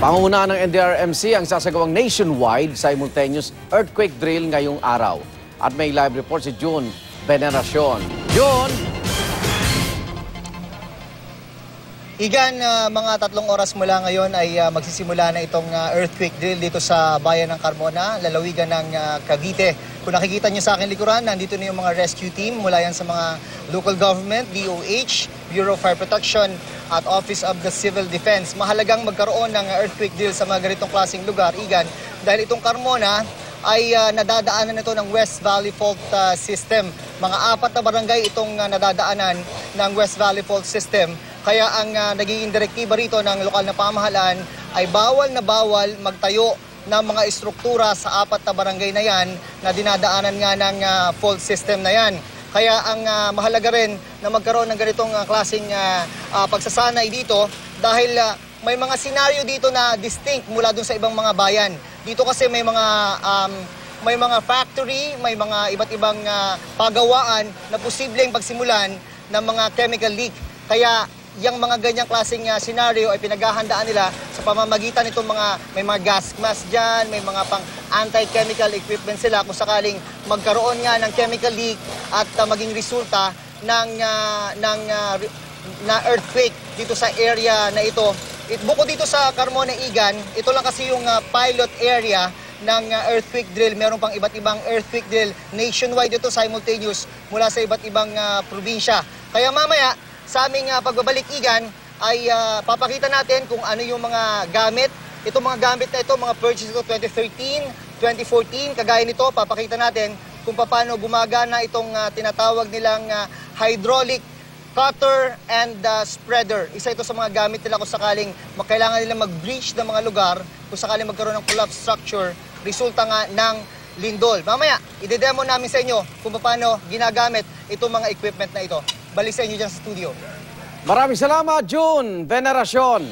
Pangunguna ng NDRMC ang sasagawang nationwide simultaneous earthquake drill ngayong araw. At may live report si June Veneracion. June! Igan, mga 3 oras mula ngayon ay magsisimula na itong earthquake drill dito sa bayan ng Carmona, lalawigan ng Cavite. Kung nakikita nyo sa akin likuran, nandito na yung mga rescue team mula yan sa mga local government, DOH, Bureau of Fire Protection at Office of the Civil Defense. Mahalagang magkaroon ng earthquake drill sa mga ganitong klaseng lugar, Igan, dahil itong Carmona ay nadadaanan ito ng West Valley Fault System. Mga 4 na barangay itong nadadaanan ng West Valley Fault System. Kaya ang nagiging direktiba rito ng lokal na pamahalaan ay bawal na bawal magtayo ng mga istruktura sa 4 na barangay na yan na dinadaanan nga ng fault system na yan. Kaya ang mahalaga rin na magkaroon ng ganitong klaseng pagsasanay dito dahil may mga senaryo dito na distinct mula dun sa ibang mga bayan. Dito kasi may mga factory, may mga iba't ibang pagawaan na posibleng pagsimulan ng mga chemical leak. Kaya yung mga ganyang klaseng senaryo ay pinaghahandaan nila sa pamamagitan nitong may mga gas mask dyan, may mga pang anti-chemical equipment sila kung sakaling magkaroon nga ng chemical leak at maging resulta na earthquake dito sa area na ito. Bukod dito sa Carmona, Igan, ito lang kasi yung pilot area ng earthquake drill. Meron pang iba't ibang earthquake drill nationwide ito, simultaneous mula sa iba't ibang probinsya. Kaya mamaya, sa aming pagbabalik, Igan, ay papakita natin kung ano yung mga gamit. Itong mga gamit na ito, mga purchase ito 2013, 2014, kagaya nito, papakita natin kung paano gumagana itong tinatawag nilang hydraulic cutter and spreader. Isa ito sa mga gamit nila kung sakaling kailangan nila mag-breach ng mga lugar, kung sakaling magkaroon ng collapse structure, resulta nga ng lindol. Mamaya, ide-demo namin sa inyo kung paano ginagamit itong mga equipment na ito. Balik sa inyo dyan sa studio. Maraming salamat, June Veneracion.